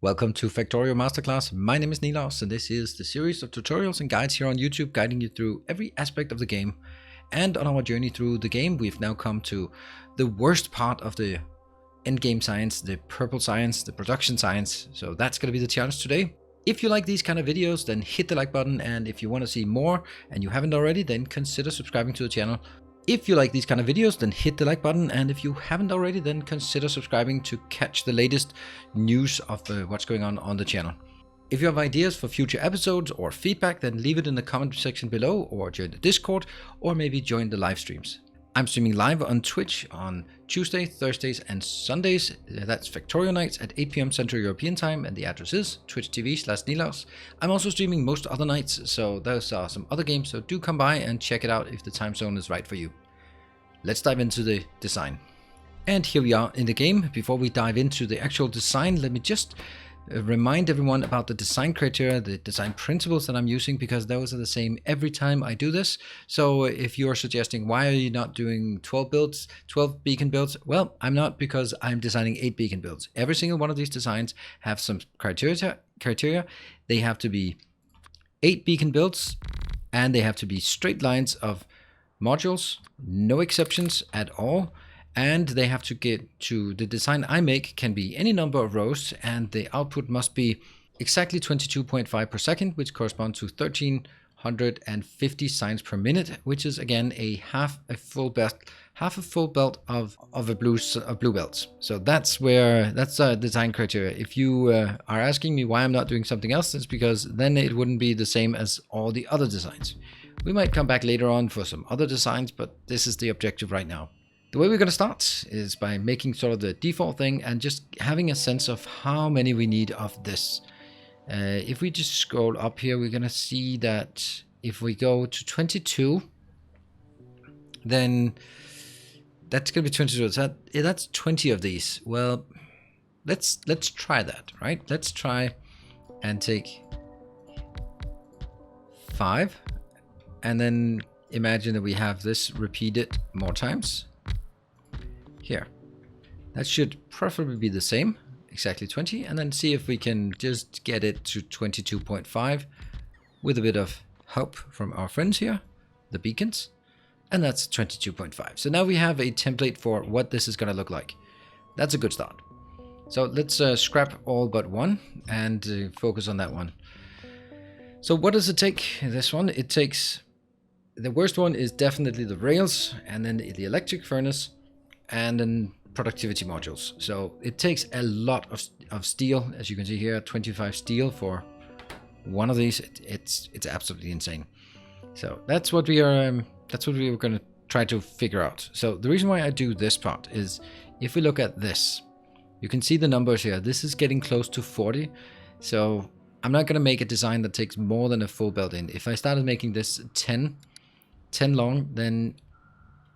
Welcome to Factorio Masterclass. My name is Nilaus, and this is the series of tutorials and guides here on YouTube guiding you through every aspect of the game. And on our journey through the game, we've now come to the worst part of the endgame science, the purple science, the production science. So that's going to be the challenge today. If you like these kind of videos, then hit the like button, and if you want to see more and you haven't already, then consider subscribing to the channel. If you like these kind of videos, then hit the like button, and if you haven't already, then consider subscribing to catch the latest news of what's going on the channel. If you have ideas for future episodes or feedback, then leave it in the comment section below, or join the Discord, or maybe join the live streams. I'm streaming live on Twitch on Tuesday, Thursdays, and Sundays. That's Factorio nights at 8 PM Central European Time, and the address is twitch.tv/Nilaus. I'm also streaming most other nights, so those are some other games, so do come by and check it out if the time zone is right for you. Let's dive into the design. And here we are in the game. Before we dive into the actual design, let me just remind everyone about the design criteria, the design principles that I'm using, because those are the same every time I do this. So if you're suggesting, why are you not doing 12 beacon builds? Well, I'm not, because I'm designing 8 beacon builds. Every single one of these designs have some criteria. They have to be 8 beacon builds, and they have to be straight lines of modules, no exceptions at all. And they have to get to the design I make can be any number of rows, and the output must be exactly 22.5 per second, which corresponds to 1350 signs per minute, which is again half a full belt of blue belts. So that's the design criteria. If you are asking me why I'm not doing something else, it's because then it wouldn't be the same as all the other designs. We might come back later on for some other designs, but this is the objective right now. The way we're going to start is by making sort of the default thing and just having a sense of how many we need of this. If we just scroll up here, we're going to see that if we go to 22, then that's going to be 22. So that's 20 of these. Well, let's try that, right? Let's try and take 5, and then imagine that we have this repeated more times. Here, that should preferably be the same, exactly 20, and then see if we can just get it to 22.5 with a bit of help from our friends here, the beacons, and that's 22.5. So now we have a template for what this is going to look like. That's a good start. So let's scrap all but one and focus on that one. So what does it take? This one, it takes, the worst one is definitely the rails, and then the electric furnace, and then productivity modules. So it takes a lot of steel, as you can see here, 25 steel for one of these. It's absolutely insane. So that's what we are going to try to figure out. So the reason why I do this part is, if we look at this, you can see the numbers here. This is getting close to 40. So I'm not going to make a design that takes more than a full belt in. If I started making this 10 long, then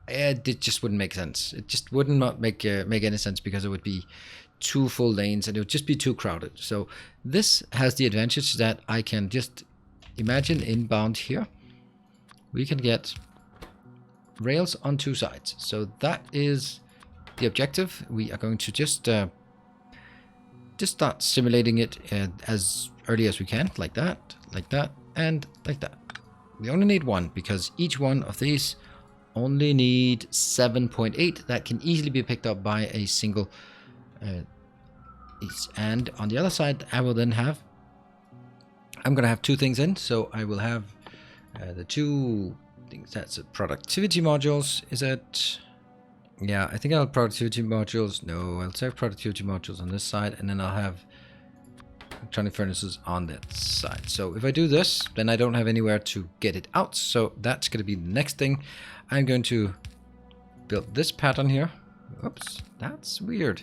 it just wouldn't make sense. It just would not make any sense, because it would be 2 full lanes and it would just be too crowded. So this has the advantage that I can just imagine inbound here, we can get rails on 2 sides. So that is the objective. We are going to just start simulating it as early as we can, like that, and like that. We only need 1, because each one of these only need 7.8. That can easily be picked up by a single piece. And on the other side, I will then have, I'm going to have 2 things in. So I will have the 2 things. That's productivity modules. Is it? Yeah, I think I'll have productivity modules. No, I'll have productivity modules on this side, and then I'll have electronic furnaces on that side. So if I do this, then I don't have anywhere to get it out. So that's going to be the next thing. I'm going to build this pattern here. Oops, that's weird.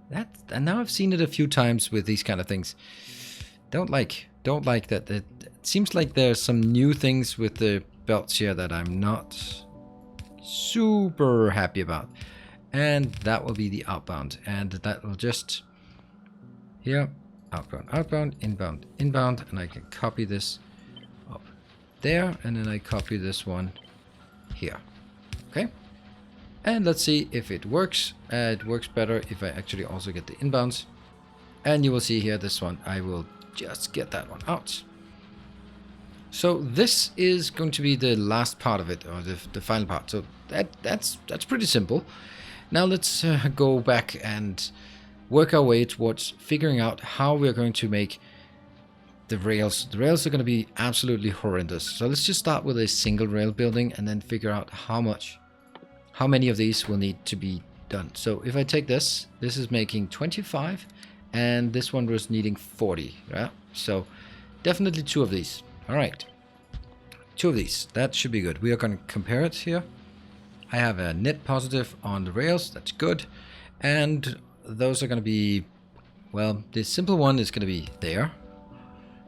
And now I've seen it a few times with these kind of things. Don't like that. It seems like there's some new things with the belts here that I'm not super happy about. And that will be the outbound, and that will just here, outbound, inbound, and I can copy this up there, and then I copy this one here. Okay, and let's see if it works. It works better if I actually also get the inbounds. And you will see here this one, I will just get that one out. So this is going to be the last part of it, or the final part. So that's pretty simple. Now let's go back and work our way towards figuring out how we're going to make the rails. The rails are going to be absolutely horrendous. So let's just start with a single rail building and then figure out how many of these will need to be done. So if I take this is making 25, and this one was needing 40. Yeah, so definitely 2 of these. All right, 2 of these. That should be good. We are going to compare it here. I have a net positive on the rails. That's good. And those are going to be, well, the simple one is going to be there.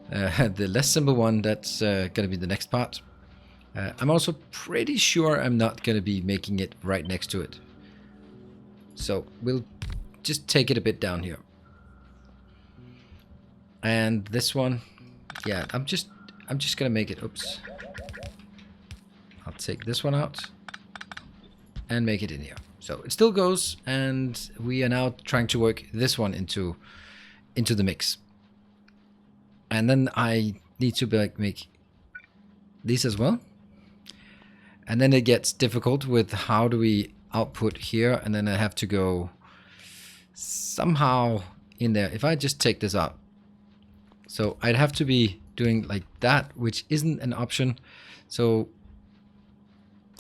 The less simple one, that's going to be the next part. I'm also pretty sure I'm not going to be making it right next to it. So we'll just take it a bit down here. And this one, yeah, I'm just going to make it, oops. I'll take this one out and make it in here. So it still goes, and we are now trying to work this one into the mix. And then I need to make these as well. And then it gets difficult with how do we output here, and then I have to go somehow in there. If I just take this out, so I'd have to be doing like that, which isn't an option. So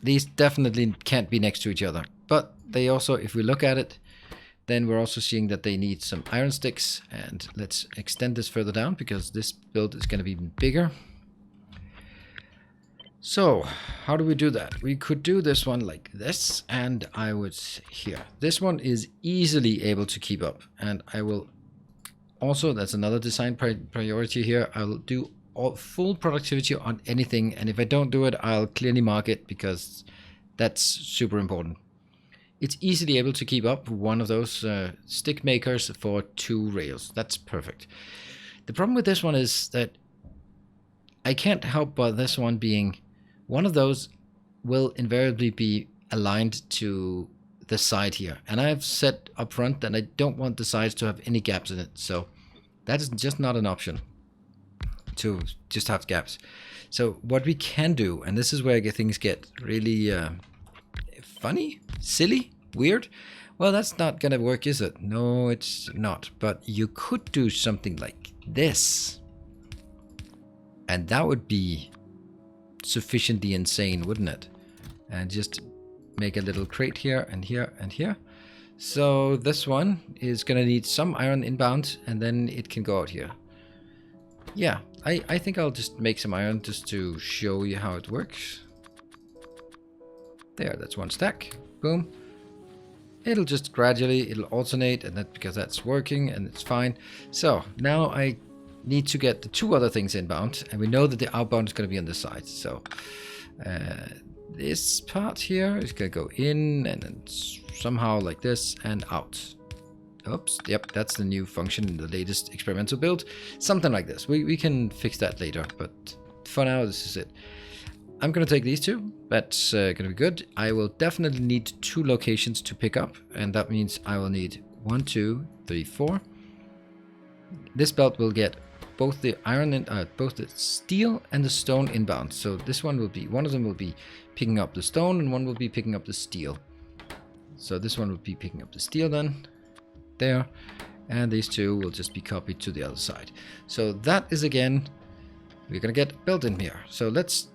these definitely can't be next to each other. But they also, if we look at it, then we're also seeing that they need some iron sticks. And let's extend this further down because this build is going to be even bigger. So how do we do that? We could do this one like this, and I would here. This one is easily able to keep up, and I will also, that's another design priority here. I'll do full productivity on anything, and if I don't do it, I'll clearly mark it because that's super important. It's easily able to keep up one of those stick makers for 2 rails. That's perfect. The problem with this one is that I can't help but this one being one of those will invariably be aligned to the side here. And I've said up front that I don't want the sides to have any gaps in it. So that is just not an option to just have gaps. So what we can do, and this is where things get really funny, silly, weird. Well, that's not gonna work, is it? No, it's not. But you could do something like this. And that would be sufficiently insane, wouldn't it? And just make a little crate here and here and here. So this one is gonna need some iron inbound, and then it can go out here. Yeah, I think I'll just make some iron just to show you how it works. There, that's 1 stack. Boom. It'll just gradually, it'll alternate, and that because that's working and it's fine. So now I need to get the 2 other things inbound, and we know that the outbound is going to be on this side. So this part here is going to go in and then somehow like this and out. Oops, yep, that's the new function in the latest experimental build. Something like this. We can fix that later, but for now this is it. I'm going to take these 2. That's going to be good. I will definitely need 2 locations to pick up, and that means I will need 1, 2, 3, 4. This belt will get both the iron and both the steel and the stone inbound. So this one will be, one of them will be picking up the stone, and one will be picking up the steel. So this one will be picking up the steel then, there, and these 2 will just be copied to the other side. So that is, again, we're gonna get built in here. So let's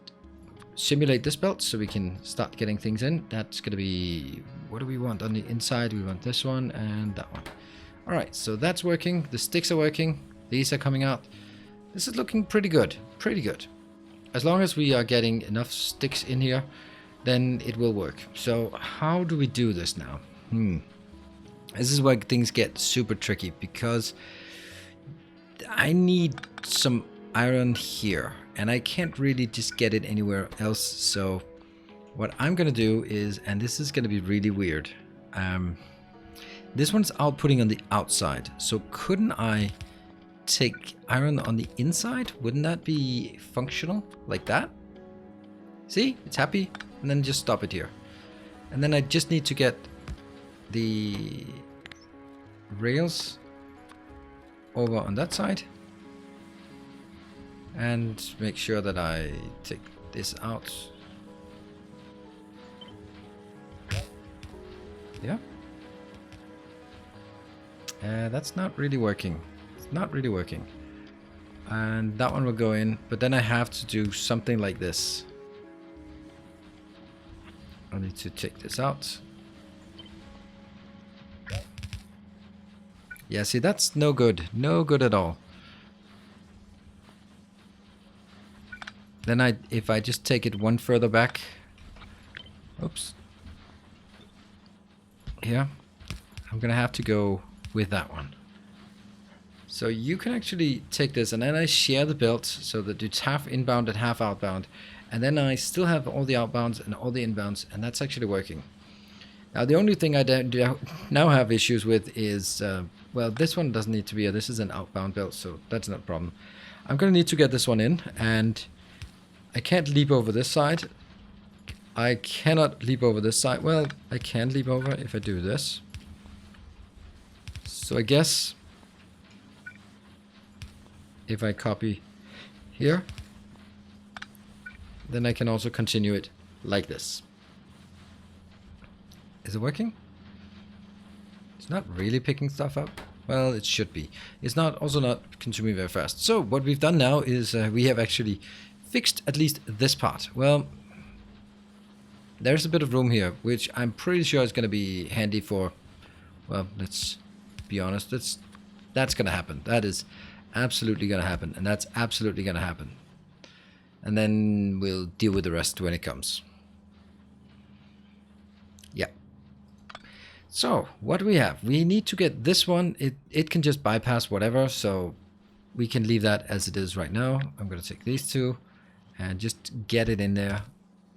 simulate this belt so we can start getting things in. That's gonna be, what do we want on the inside? We want this one and that one. All right, so that's working. The sticks are working. These are coming out. This is looking pretty good, pretty good. As long as we are getting enough sticks in here, then it will work. So how do we do this now? This is where things get super tricky, because I need some iron here, and I can't really just get it anywhere else. So what I'm gonna do is, and this is gonna be really weird, this one's outputting on the outside. So couldn't I take iron on the inside? Wouldn't that be functional like that? See, it's happy, and then just stop it here. And then I just need to get the rails over on that side. And make sure that I take this out. Yeah. That's not really working. It's not really working. And that one will go in, but then I have to do something like this. I need to take this out. Yeah, see, that's no good. No good at all. Then if I just take it one further back. Oops. Here. I'm gonna have to go with that one. So you can actually take this, and then I share the belt so that it's half inbound and half outbound. And then I still have all the outbounds and all the inbounds, and that's actually working. Now the only thing I now have issues with is, well, this one doesn't need to be here. This is an outbound belt, so that's not a problem. I'm going to need to get this one in, and I can't leap over this side. I cannot leap over this side. Well, I can leap over if I do this. So I guess if I copy here, then I can also continue it like this. Is it working? It's not really picking stuff up. Well, it should be. It's also not consuming very fast. So what we've done now is we have actually fixed at least this part. Well, there's a bit of room here, which I'm pretty sure is going to be handy for, well, let's be honest, that's going to happen. That is absolutely going to happen, and that's absolutely going to happen. And then we'll deal with the rest when it comes. Yeah. So what do we have? We need to get this one. It can just bypass whatever, so we can leave that as it is right now. I'm going to take these two and just get it in there.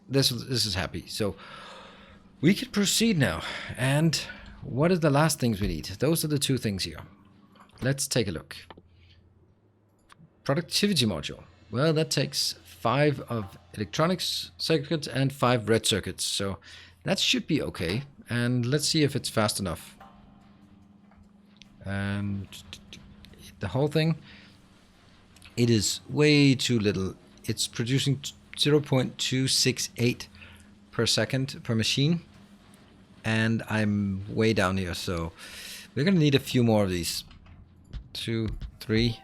This is happy. So we can proceed now. And what are the last things we need? Those are the two things here. Let's take a look. Productivity module. Well, that takes 5 of electronics circuits and 5 red circuits. So that should be okay. And let's see if it's fast enough. And the whole thing, it is way too little. It's producing 0.268 per second per machine. And I'm way down here, so we're going to need a few more of these. 2, 3.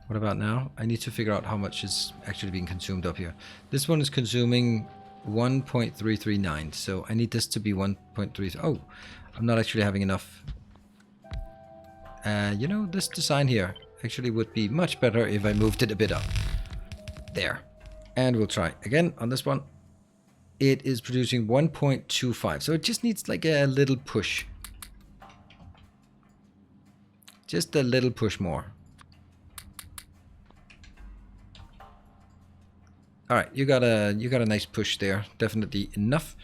What about now? I need to figure out how much is actually being consumed up here. This one is consuming 1.339, so I need this to be 1.3. Oh, I'm not actually having enough. You know, this design here actually would be much better if I moved it a bit up. There. And we'll try again on this one. It is producing 1.25, so it just needs like a little push. Just a little push more. All right, you got a nice push there, definitely enough,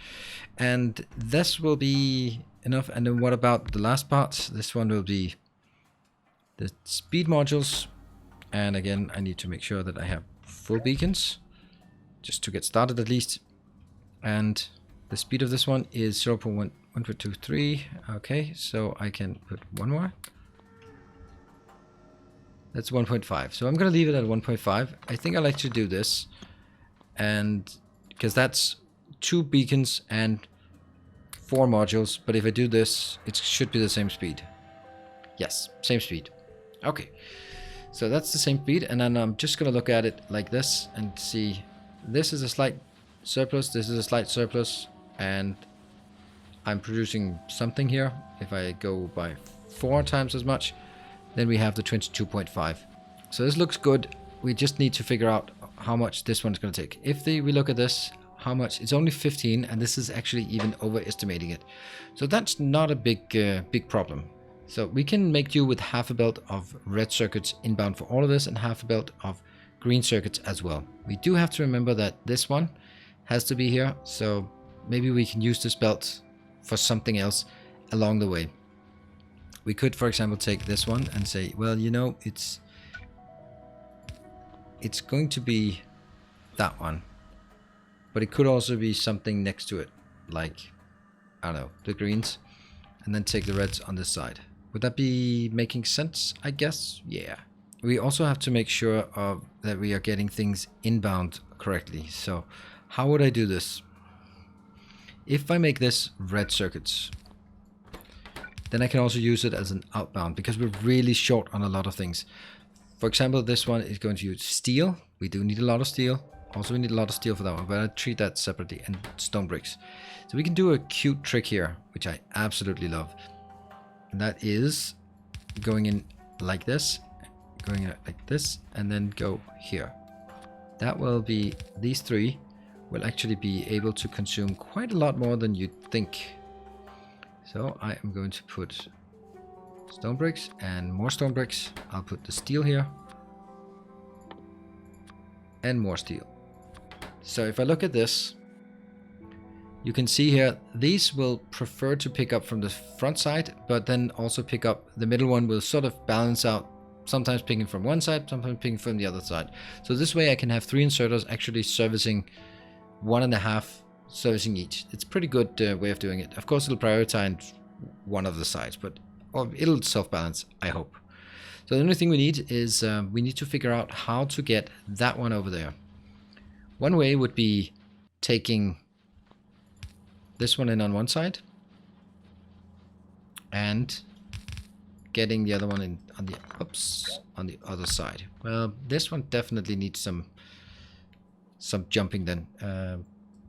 and this will be enough. And then what about the last part? This one will be the speed modules, and again, I need to make sure that I have full beacons, just to get started at least. And the speed of this one is 0.123. Okay, so I can put one more. That's 1.5. So I'm gonna leave it at 1.5. I think I'll actually do this. And because that's 2 beacons and 4 modules, but if I do this, it should be the same speed. Yes, same speed. Okay, so that's the same speed, and then I'm just gonna look at it like this and see. This is a slight surplus, this is a slight surplus, and I'm producing something here. If I go by 4 times as much, then we have the 22.5. So this looks good. We just need to figure out how much this one's going to take. If we look at this, how much? It's only 15, and this is actually even overestimating it. So that's not a big problem. So we can make do with half a belt of red circuits inbound for all of this, and half a belt of green circuits as well. We do have to remember that this one has to be here, so maybe we can use this belt for something else along the way. We could, for example, take this one and say, well, you know, it's going to be that one, but it could also be something next to it, like, I don't know, the greens, and then take the reds on this side. Would that be making sense? I guess. Yeah. We also have to make sure that we are getting things inbound correctly. So how would I do this? If I make this red circuits, then I can also use it as an outbound because we're really short on a lot of things. For example, this one is going to use steel. We do need a lot of steel. Also, we need a lot of steel for that one, but I treat that separately, and stone bricks. So we can do a cute trick here, which I absolutely love. And that is going in like this, going in like this, and then go here. That will be, these three will actually be able to consume quite a lot more than you'd think. So I am going to put stone bricks and more stone bricks. I'll put the steel here and more steel. So if I look at this, you can see here, these will prefer to pick up from the front side, but then also pick up the middle one will sort of balance out, sometimes picking from one side, sometimes picking from the other side. So this way I can have 3 inserters actually servicing 1.5 servicing each. It's a pretty good way of doing it. Of course, it'll prioritize one of the sides, but it'll self-balance, I hope. So the only thing we need is we need to figure out how to get that one over there. One way would be taking this one in on one side and getting the other one in on the other side. Well, this one definitely needs some jumping then.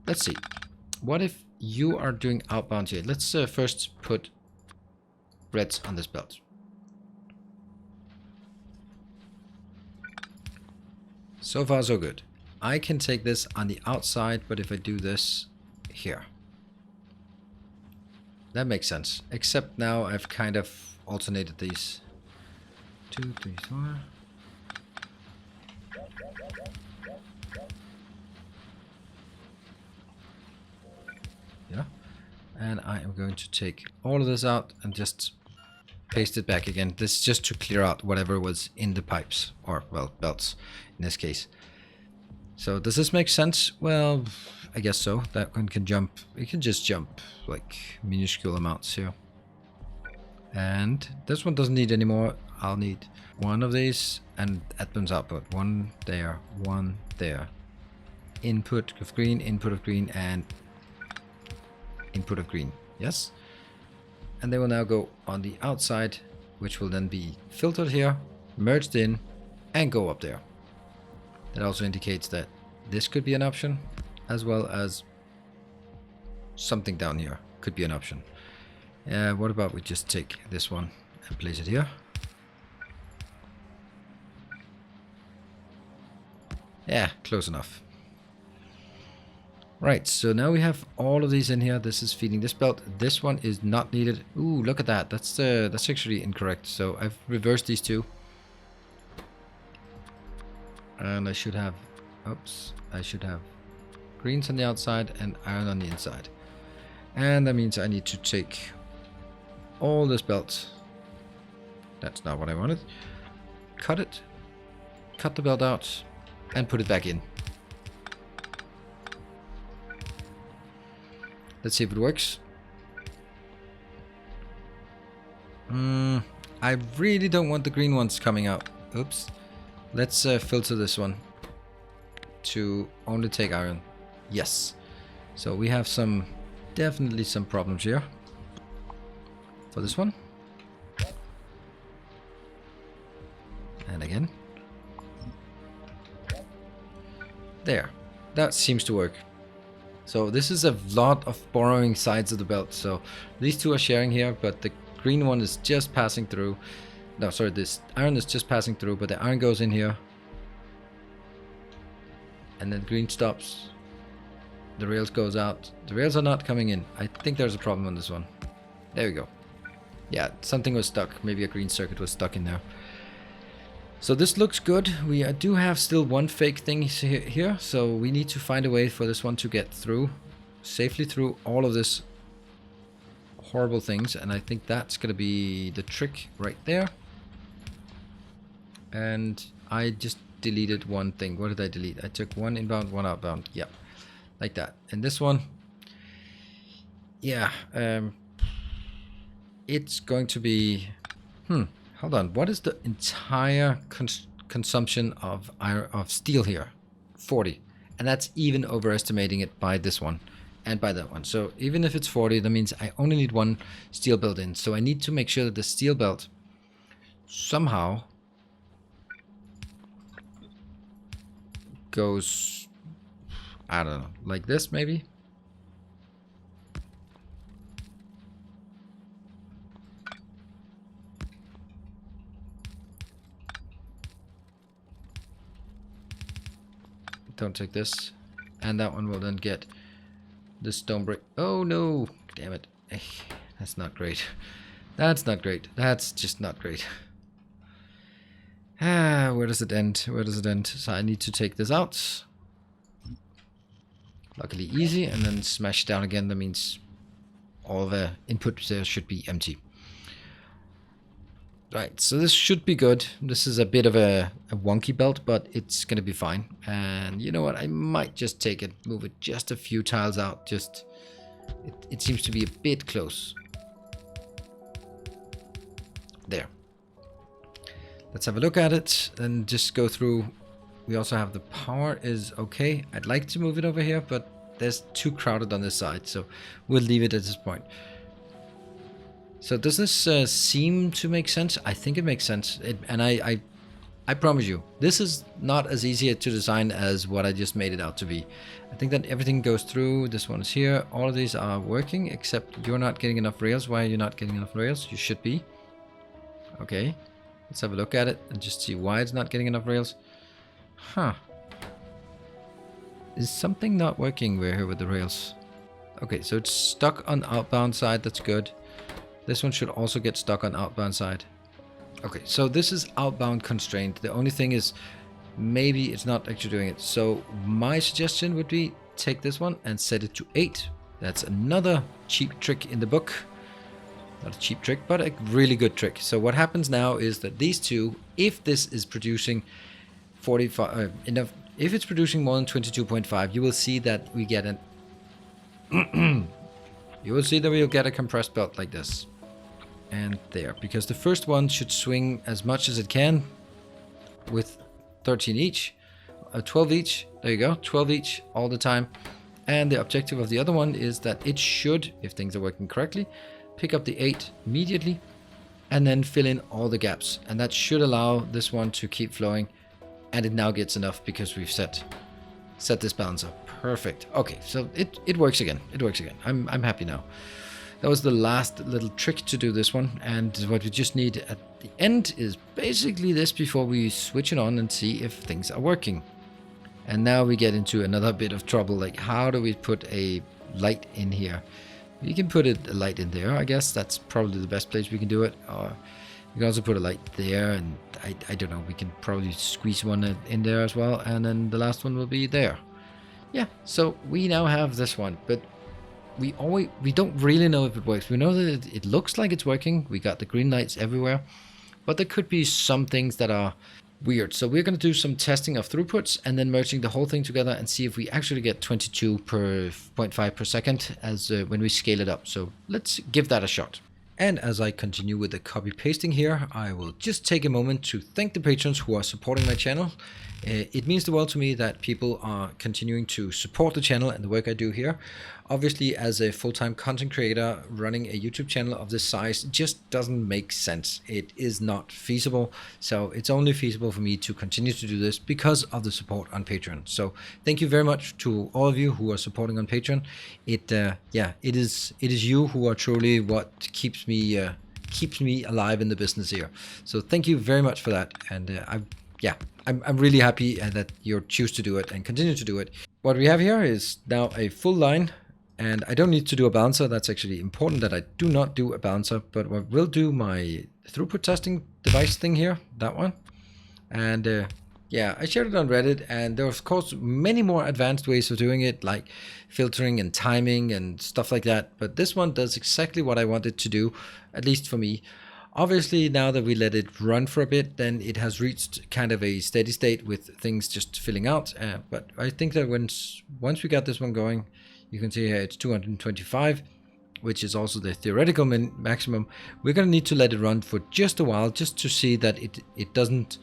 Let's see. What if you are doing outbound here? Let's first put reds on this belt. So far so good. I can take this on the outside, but if I do this here, that makes sense. Except now I've kind of alternated these. 2, 3, 4. Yeah. And I am going to take all of this out and just paste it back again. This is just to clear out whatever was in the pipes, or well, belts in this case. So does this make sense? Well, I guess so. That one can jump. It can just jump like minuscule amounts here. And this one doesn't need any more. I'll need one of these and admins output. One there, one there. Input of green, and input of green. Yes? And they will now go on the outside, which will then be filtered here, merged in, and go up there. That also indicates that this could be an option, as well as something down here could be an option. What about we just take this one and place it here? Yeah, close enough. Right, so now we have all of these in here. This is feeding this belt. This one is not needed. Ooh, look at that. That's actually incorrect. So I've reversed these two. And I should have, oops, I should have greens on the outside and iron on the inside. And that means I need to take all this belt. That's not what I wanted. Cut it, cut the belt out, and put it back in. Let's see if it works. I really don't want the green ones coming out. Oops. Let's filter this one to only take iron. Yes. So we have definitely some problems here for this one. And again. There. That seems to work. So this is a lot of borrowing sides of the belt. So these two are sharing here, but the green one is just passing through. No, sorry, this iron is just passing through, but the iron goes in here. And then green stops. The rails goes out. The rails are not coming in. I think there's a problem on this one. There we go. Yeah, something was stuck. Maybe a green circuit was stuck in there. So this looks good. We do have still one fake thing here. So we need to find a way for this one to get through. Safely through all of this horrible things. And I think that's going to be the trick right there. And I just deleted one thing. What did I delete? I took one inbound, one outbound. Yep, like that. And this one, yeah, it's going to be Hold on. What is the entire consumption of steel here? 40. And that's even overestimating it by this one and by that one. So even if it's 40, that means I only need one steel belt in. So I need to make sure that the steel belt somehow goes, I don't know, like this maybe? Don't take this. And that one will then get the stone brick. Oh no! Damn it. That's not great. That's not great. That's just not great. Where does it end? Where does it end? So I need to take this out. Luckily easy, and then smash down again. That means all the input there should be empty. Right, so this should be good. This is a bit of a wonky belt, but it's going to be fine. And you know what? I might just take it, move it just a few tiles out. Just, it seems to be a bit close. There. Let's have a look at it and just go through. We also have the power is okay. I'd like to move it over here, but there's too crowded on this side, so we'll leave it at this point. So does this seem to make sense? I think it makes sense. And I promise you, this is not as easy to design as what I just made it out to be. I think that everything goes through. This one is here. All of these are working, except you're not getting enough rails. Why are you not getting enough rails? You should be. Okay. Let's have a look at it and just see why it's not getting enough rails. Huh. Is something not working here with the rails? Okay, so it's stuck on outbound side. That's good. This one should also get stuck on outbound side. Okay, so this is outbound constrained. The only thing is maybe it's not actually doing it. So my suggestion would be take this one and set it to 8. That's another cheap trick in the book. Not a cheap trick, but a really good trick. So what happens now is that these two, if this is producing 45 enough, if it's producing more than 22.5, you will see that we get an you will see that we'll get a compressed belt like this. And there, because the first one should swing as much as it can with 13 each, 12 each, there you go, 12 each all the time. And the objective of the other one is that it should, if things are working correctly, pick up the 8 immediately and then fill in all the gaps. And that should allow this one to keep flowing. And it now gets enough because we've set this balancer. Perfect. Okay, so it works again. It works again. I'm happy now. That was the last little trick to do this one, and what we just need at the end is basically this before we switch it on and see if things are working. And now we get into another bit of trouble, like how do we put a light in here? We can put a light in there, I guess. That's probably the best place we can do it. Or we can also put a light there, and I don't know, we can probably squeeze one in there as well, and then the last one will be there. Yeah, so we now have this one, but we don't really know if it works. We know that it looks like it's working. We got the green lights everywhere, but there could be some things that are weird. So we're going to do some testing of throughputs and then merging the whole thing together and see if we actually get 22.5 per second as when we scale it up. So let's give that a shot. And as I continue with the copy pasting here, I will just take a moment to thank the patrons who are supporting my channel. It means the world to me that people are continuing to support the channel and the work I do here. Obviously, as a full-time content creator, running a YouTube channel of this size just doesn't make sense. It is not feasible. So it's only feasible for me to continue to do this because of the support on Patreon. So thank you very much to all of you who are supporting on Patreon. It is you who are truly what keeps me alive in the business here. So thank you very much for that. And I'm really happy that you choose to do it and continue to do it. What we have here is now a full line, and I don't need to do a balancer. That's actually important that I do not do a balancer, but I will do my throughput testing device thing here, that one. And I shared it on Reddit, and there are of course many more advanced ways of doing it, like filtering and timing and stuff like that. But this one does exactly what I wanted to do, at least for me. Obviously, now that we let it run for a bit, then it has reached kind of a steady state with things just filling out. But I think that once we got this one going, you can see here it's 225. which is also the theoretical maximum, we're going to need to let it run for just a while, just to see that it doesn't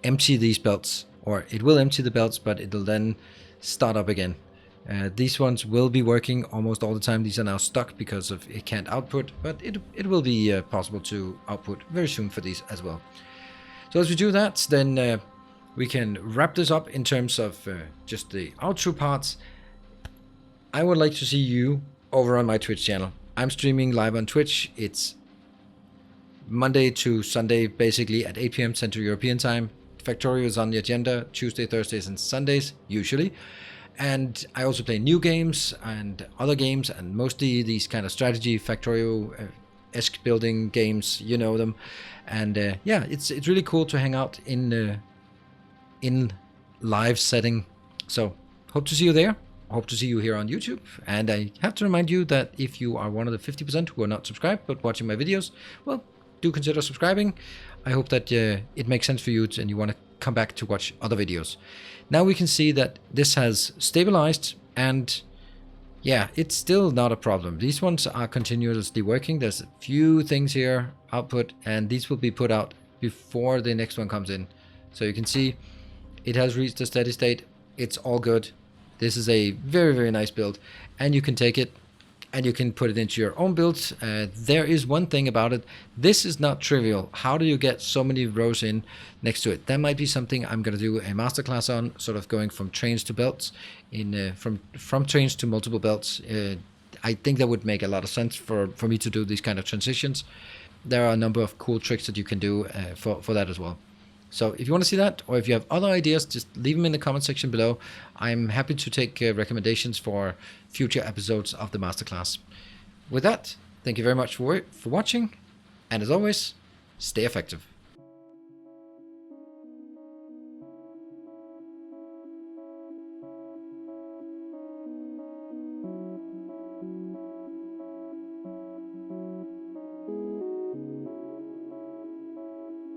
empty these belts, or it will empty the belts, but it'll then start up again. These ones will be working almost all the time. These are now stuck because of it can't output, but it will be possible to output very soon for these as well. So as we do that, then we can wrap this up in terms of just the outro parts. I would like to see you over on my Twitch channel. I'm streaming live on Twitch. It's Monday to Sunday, basically at 8 p.m. Central European Time. Factorio is on the agenda Tuesday, Thursdays, and Sundays, usually. And I also play new games and other games, and mostly these kind of strategy, Factorio-esque building games, you know them. And yeah, it's really cool to hang out in live setting. So hope to see you there. Hope to see you here on YouTube. And I have to remind you that if you are one of the 50% who are not subscribed but watching my videos, well, do consider subscribing. I hope that it makes sense for you and you want to come back to watch other videos. Now we can see that this has stabilized, and yeah, it's still not a problem. These ones are continuously working. There's a few things here, output, and these will be put out before the next one comes in. So you can see it has reached a steady state. It's all good. This is a very, very nice build, and you can take it and you can put it into your own builds. There is one thing about it. This is not trivial. How do you get so many rows in next to it? That might be something I'm going to do a masterclass on, sort of going from trains to belts, from trains to multiple belts. I think that would make a lot of sense for me to do these kind of transitions. There are a number of cool tricks that you can do for that as well. So if you want to see that, or if you have other ideas, just leave them in the comment section below. I'm happy to take recommendations for future episodes of the masterclass. With that, thank you very much for watching, and as always, stay effective.